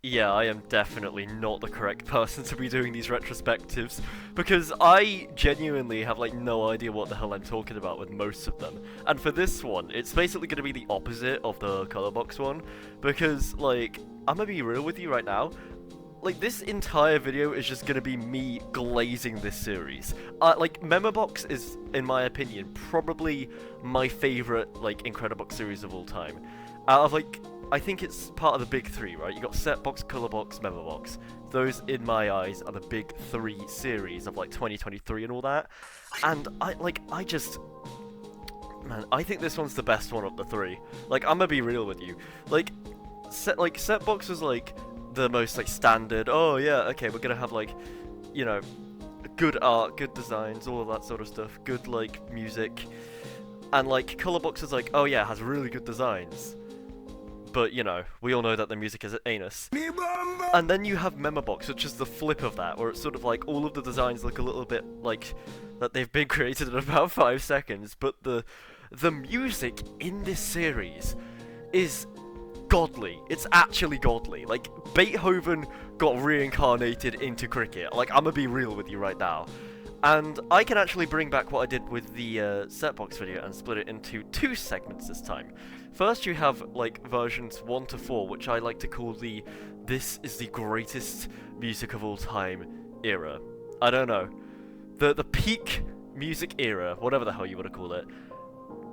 yeah, I am definitely not the correct person to be doing these retrospectives, because I genuinely have like no idea what the hell I'm talking about with most of them. And for this one, it's basically going to be the opposite of the color box one, because like, I'm gonna be real with you right now. Like, this entire video is just gonna be me glazing this series. Like, Memorbox is, in my opinion, probably my favorite, like, Incredibox series of all time. Out of, like, I think it's part of the big three, right? You got Setbox, Colorbox, Memorbox. Those, in my eyes, are the big three series of, like, 2023 and all that. And, I just... Man, I think this one's the best one of the three. Like, I'm gonna be real with you. Like, Setbox was, like, the most like standard, oh yeah, okay, we're gonna have like, you know, good art, good designs, all of that sort of stuff, good like music, and like Colorbox is like, oh yeah, it has really good designs, but you know, we all know that the music is anus. And then you have Memorbox, which is the flip of that, where it's sort of like all of the designs look a little bit like that they've been created in about 5 seconds, but the music in this series is godly. It's actually godly. Like, Beethoven got reincarnated into cricket. Like, I'm gonna be real with you right now. And I can actually bring back what I did with the Setbox video and split it into 2 segments this time. First, you have, like, versions 1 to 4, which I like to call the "this is the greatest music of all time" era. I don't know. The peak music era, whatever the hell you want to call it.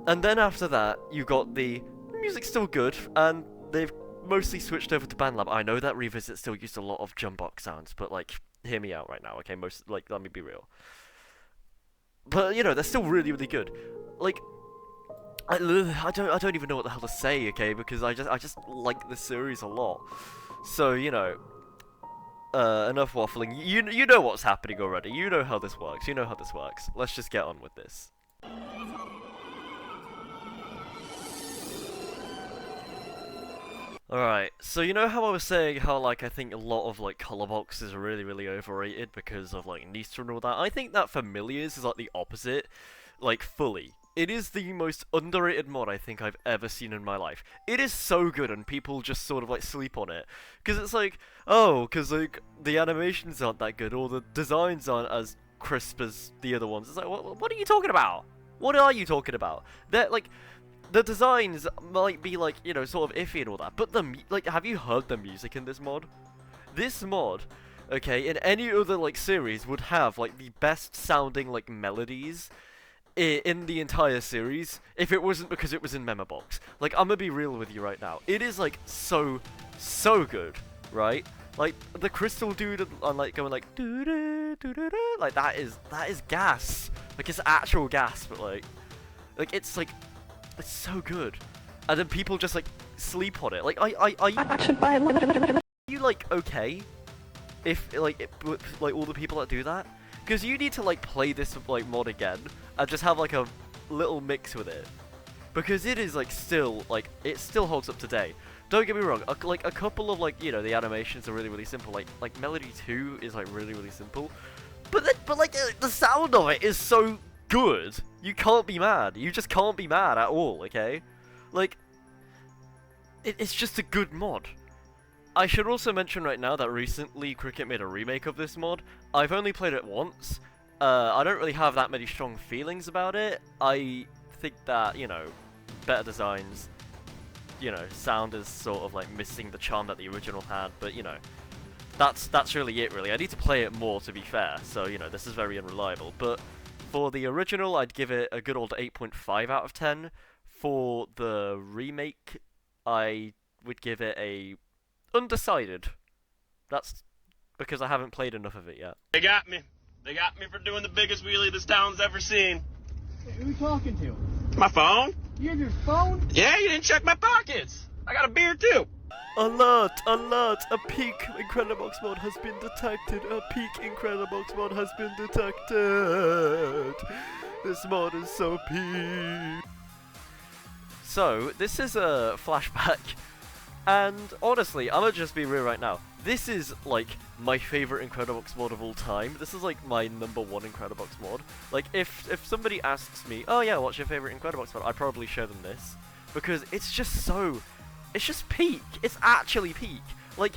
And then after that, you got the music's still good, and they've mostly switched over to BandLab. I know that Revisit still used a lot of jumbox sounds, but like, hear me out right now, okay? Let me be real. But you know, they're still really, really good. Like, I don't even know what the hell to say, okay? Because I just like this series a lot. So you know, enough waffling. You know what's happening already. You know how this works. You know how this works. Let's just get on with this. Alright, so you know how I was saying how, like, I think a lot of, like, color boxes are really, really overrated because of, like, Nista and all that? I think that Familiars is, like, the opposite, like, fully. It is the most underrated mod I think I've ever seen in my life. It is so good and people just sort of, like, sleep on it. Because it's like, oh, because, like, the animations aren't that good or the designs aren't as crisp as the other ones. It's like, what are you talking about? What are you talking about? They're, like... The designs might be like, you know, sort of iffy and all that, but like, have you heard the music in this mod? This mod, okay, in any other like series would have like the best sounding like melodies in the entire series if it wasn't because it was in Memorbox. Like, I'm gonna be real with you right now. It is like so good, right? Like the crystal dude and like going like doo doo doo doo doo, like that is gas. Like it's actual gas, but like it's like. It's so good, and then people just like sleep on it. Like, I should buy. Are you like okay, if like all the people that do that? Because you need to like play this like mod again and just have like a little mix with it, because it is like still like it still holds up today. Don't get me wrong. Like a couple of like, you know, the animations are really, really simple. Like Melody 2 is like really, really simple, but like the sound of it is so good. You can't be mad. You just can't be mad at all, okay? Like, it's just a good mod. I should also mention right now that recently Cricket made a remake of this mod. I've only played it once. I don't really have that many strong feelings about it. I think that, you know, better designs, you know, sound is sort of like missing the charm that the original had, but you know, that's really it really. I need to play it more to be fair, so you know, this is very unreliable, but for the original, I'd give it a good old 8.5 out of 10. For the remake, I would give it a undecided. That's because I haven't played enough of it yet. They got me. They got me for doing the biggest wheelie this town's ever seen. Hey, who are you talking to? My phone? You have your phone? Yeah, you didn't check my pockets. I got a beer too. Alert! Alert! A peak Incredibox mod has been detected! A peak Incredibox mod has been detected! This mod is so peak! So, this is a flashback, and honestly, I'm gonna just be real right now. This is, like, my favorite Incredibox mod of all time. This is, like, my #1 Incredibox mod. Like, if somebody asks me, oh yeah, what's your favorite Incredibox mod? I'd probably show them this. Because it's just so... It's just peak. It's actually peak. Like,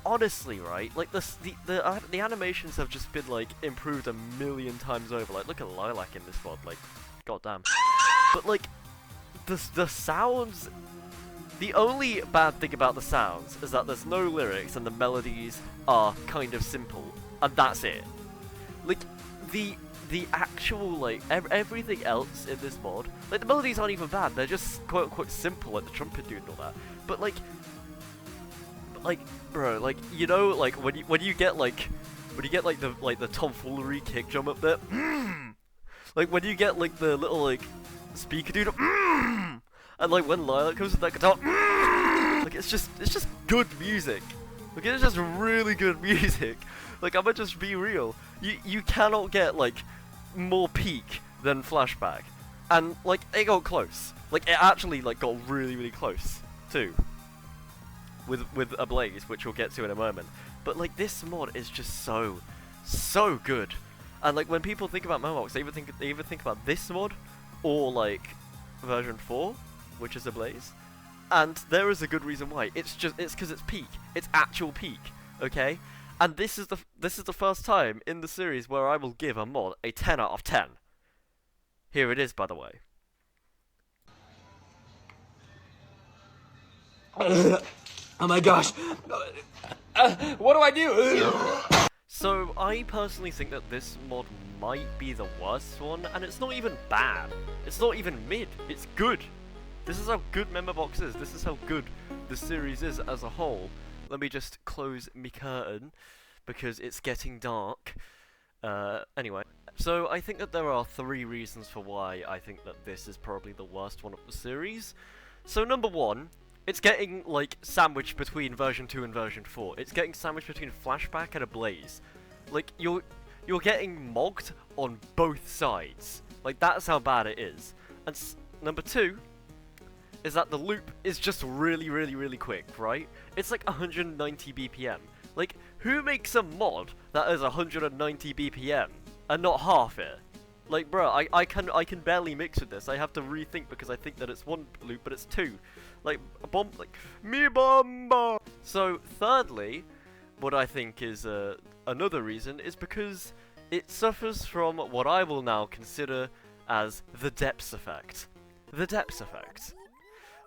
honestly, right, like the animations have just been like improved a million times over. Like, look at Lilac in this mod, like, goddamn. But like, the sounds. The only bad thing about the sounds is that there's no lyrics and the melodies are kind of simple, and that's it. Like, the actual, like, everything else in this mod, like, the melodies aren't even bad, they're just quote-unquote simple, like the trumpet dude and all that. But like, bro, like, you know, like, when you get like the tomfoolery kick drum up there, like, when you get, like, the little, like, speaker dude, and, like, when Lilac comes with that guitar, like, it's just good music. Like, it's just really good music. Like, I'ma just be real. You cannot get, like, more peak than Flashback. And, like, it got close. Like, it actually, like, got really, really close, too. With Ablaze, which we'll get to in a moment. But, like, this mod is just so good. And, like, when people think about Memorbox, they either think about this mod, or, like, version 4, which is Ablaze. And there is a good reason why. It's because it's peak. It's actual peak, okay? And this is the first time in the series where I will give a mod a 10 out of 10. Here it is, by the way. Oh my gosh. What do I do? So, I personally think that this mod might be the worst one, and it's not even bad. It's not even mid. It's good. This is how good Memorbox is. This is how good the series is as a whole. Let me just close my curtain, because it's getting dark. Anyway. So, I think that there are 3 reasons for why I think that this is probably the worst one of the series. So, number 1, it's getting, like, sandwiched between version 2 and version 4. It's getting sandwiched between Flashback and Ablaze. Like, you're getting mogged on both sides. Like, that's how bad it is. And number 2 is that the loop is just really, really, really quick, right? It's like 190 BPM. Like, who makes a mod that is 190 BPM and not half it? Like, bro, I can barely mix with this. I have to rethink because I think that it's 1 loop, but it's 2. Like, a bomb, like, me bomba! So, thirdly, what I think is another reason is because it suffers from what I will now consider as the depths effect. The depths effect.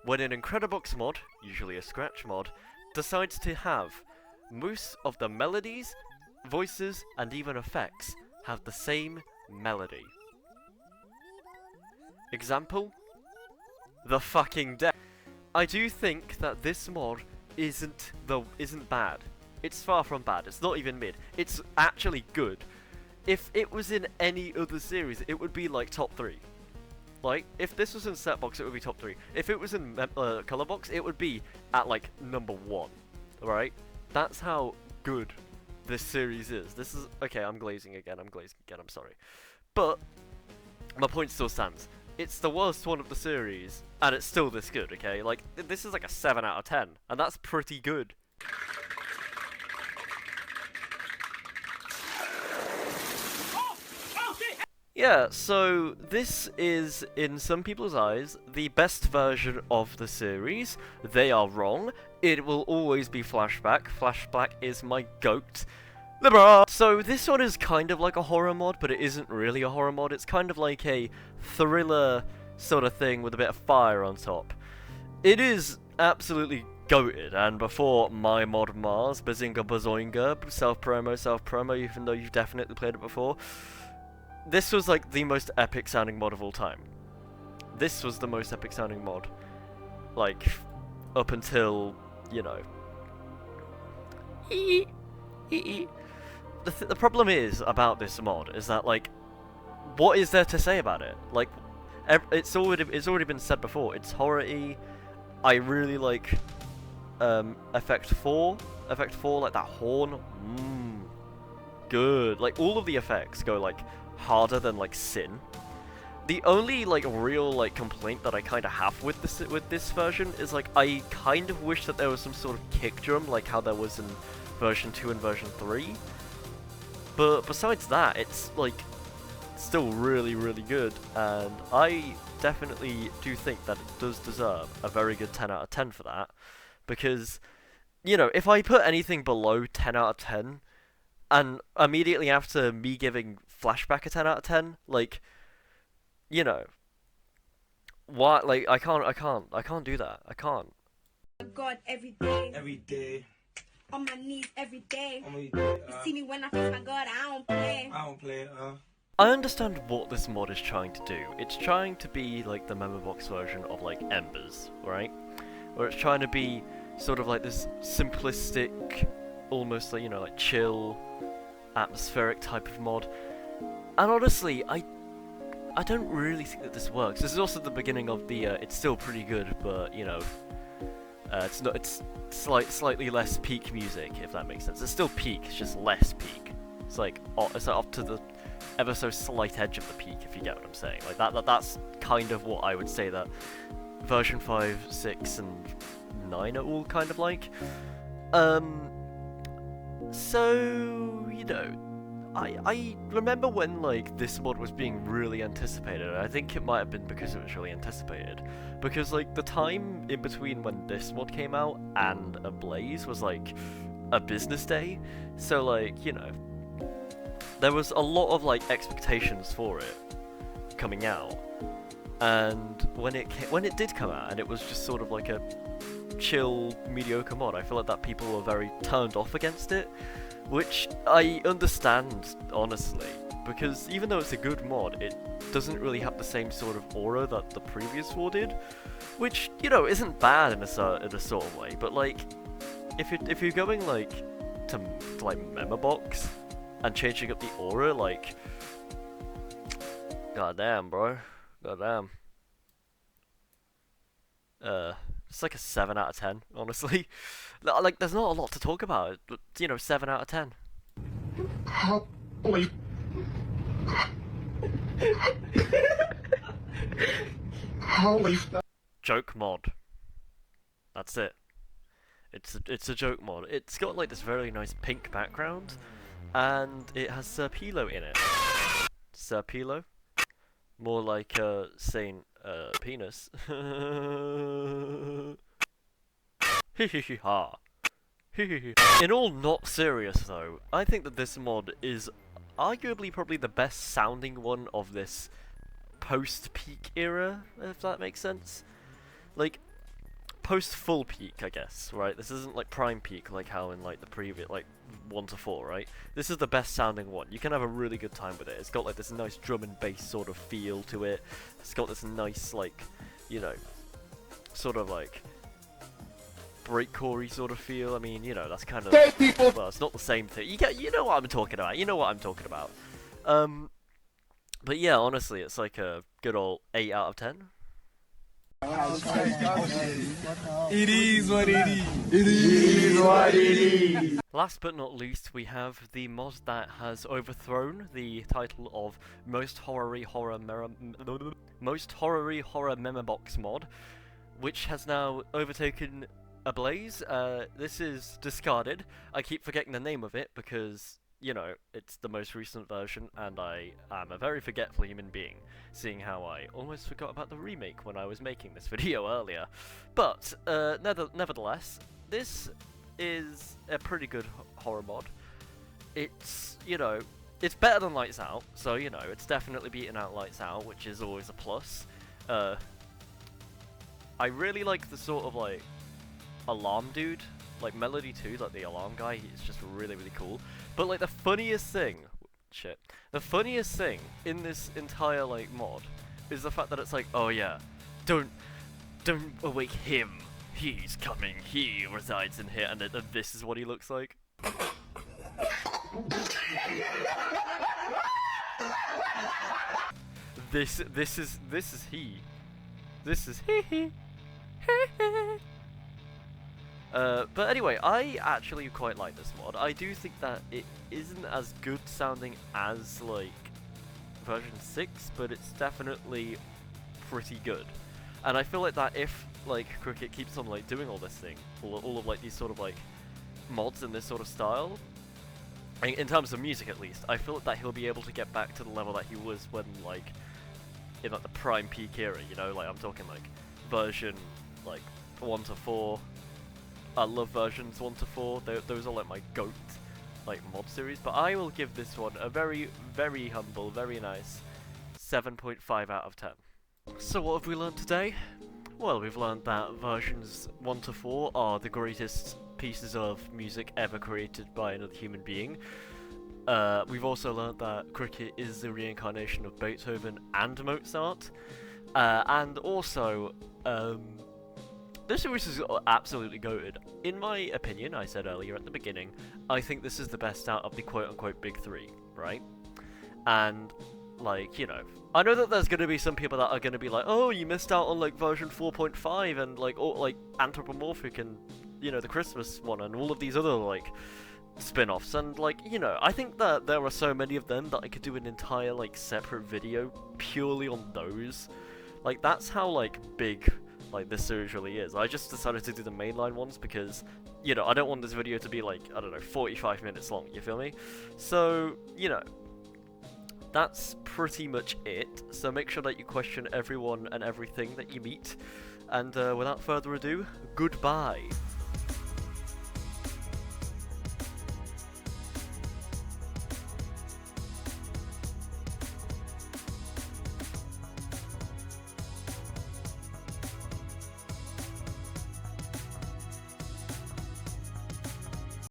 When an Incredibox mod, usually a Scratch mod, decides to have most of the melodies, voices, and even effects have the same melody. Example? The fucking depth. I do think that this mod isn't bad. It's far from bad. It's not even mid. It's actually good. If it was in any other series, it would be like top 3. Like, if this was in Setbox, it would be top 3. If it was in Colorbox, it would be at, like, number 1. Right? That's how good this series is. This is... Okay, I'm glazing again, I'm sorry. But, my point still stands. It's the worst one of the series, and it's still this good, okay? Like, this is like a 7 out of 10, and that's pretty good. Yeah, so this is, in some people's eyes, the best version of the series. They are wrong. It will always be Flashback. Flashback is my goat. LeBron! So this one is kind of like a horror mod, but it isn't really a horror mod. It's kind of like a thriller sort of thing with a bit of fire on top. It is absolutely goated, and before my mod Mars, Bazinga Bazoinga, self-promo, even though you've definitely played it before, this was like the most epic sounding mod of all time. This was the most epic sounding mod. Like, up until, you know. The problem is about this mod is that, like, what is there to say about it? Like, it's already been said before. It's horror-y. I really like Effect 4, like that horn. Good. Like, all of the effects go like harder than like Sin. The only like real like complaint that I kind of have with this version is like I kind of wish that there was some sort of kick drum like how there was in version 2 and version 3. But besides that, it's like still really, really good, and I definitely do think that it does deserve a very good 10 out of 10 for that, because you know, if I put anything below 10 out of 10, and immediately after me giving Flashback a 10 out of 10, like, you know, what, like, I can't do that. I can't. God every day. Every day. On my knees every day. You You see me when I face my God, I don't play. I don't play, I understand what this mod is trying to do. It's trying to be like the Memorbox version of like Embers, right? Where it's trying to be sort of like this simplistic, almost like, you know, like chill, atmospheric type of mod. And honestly, I don't really think that this works. This is also the beginning of the it's still pretty good, but you know, it's slightly less peak music, if that makes sense. It's still peak, it's just less peak. It's like up to the ever so slight edge of the peak, if you get what I'm saying. Like that's kind of what I would say that version 5, 6, and 9 are all kind of like. So you know, I remember when like this mod was being really anticipated. I think it might have been because it was really anticipated, because like the time in between when this mod came out and Ablaze was like a business day, so like, you know, there was a lot of like expectations for it coming out, and when it did come out and it was just sort of like a chill, mediocre mod, I feel like that people were very turned off against it, which I understand, honestly, because even though it's a good mod, it doesn't really have the same sort of aura that the previous war did, which, you know, isn't bad in a sort of way, but like, if you're going like to like Memorbox and changing up the aura, like, goddamn, bro, goddamn. It's like a 7 out of 10, honestly. Like, there's not a lot to talk about, but, you know, 7 out of 10. Holy. Holy. Joke mod. That's it. It's a joke mod. It's got like this very nice pink background, and it has Sir Pilo in it. Sir Pilo? More like Saint Penis. Ha. In all not serious though, I think that this mod is arguably probably the best sounding one of this post-peak era, if that makes sense. Like, post-full peak, I guess, right? This isn't like prime peak like how in like the previous, like 1 to 4, right? This is the best sounding one. You can have a really good time with it. It's got like this nice drum and bass sort of feel to it. It's got this nice, like, you know, sort of like breakcore-y sort of feel. I mean, you know, that's kind of, well, it's not the same thing. You know what I'm talking about. You know what I'm talking about. But yeah, honestly, it's like a good old 8 out of 10. It is what it is. It is what it is. Last but not least, we have the mod that has overthrown the title of Most Horror-y Horror Memorbox mod, which has now overtaken Ablaze. This is Discarded. I keep forgetting the name of it because, you know, it's the most recent version, and I am a very forgetful human being, seeing how I almost forgot about the remake when I was making this video earlier. But, nevertheless, this is a pretty good horror mod. It's, you know, it's better than Lights Out, so, you know, it's definitely beating out Lights Out, which is always a plus. I really like the sort of, like, alarm dude, like Melody 2, like the alarm guy. He's just really, really cool. But like the funniest thing in this entire like mod is the fact that it's like, oh yeah, don't awake him. He's coming. He resides in here, and this is what he looks like. This is he. This is he. But anyway, I actually quite like this mod. I do think that it isn't as good sounding as, like, version 6, but it's definitely pretty good. And I feel like that if, like, Cricket keeps on, like, doing all this thing, all of, like, these sort of, like, mods in this sort of style, in terms of music at least, I feel like that he'll be able to get back to the level that he was when, like, in, like, the prime peak era, you know? Like, I'm talking, like, version, like, 1 to 4, I love versions 1 to 4. Those are like my GOAT like mod series. But I will give this one a very, very humble, very nice 7.5 out of 10. So what have we learned today? Well, we've learned that versions 1 to 4 are the greatest pieces of music ever created by another human being. We've also learned that cricket is the reincarnation of Beethoven and Mozart. And also, this series is absolutely goated. In my opinion, I said earlier at the beginning, I think this is the best out of the quote-unquote big three, right? And, like, you know, I know that there's going to be some people that are going to be like, oh, you missed out on, like, version 4.5 and, like, all, like, Anthropomorphic and, you know, the Christmas one and all of these other, like, spin-offs. And, like, you know, I think that there are so many of them that I could do an entire, like, separate video purely on those. Like, that's how, like, big, like, this series really is. I just decided to do the mainline ones because, you know, I don't want this video to be, like, I don't know, 45 minutes long, you feel me? So, you know, that's pretty much it. So make sure that you question everyone and everything that you meet. And without further ado, goodbye.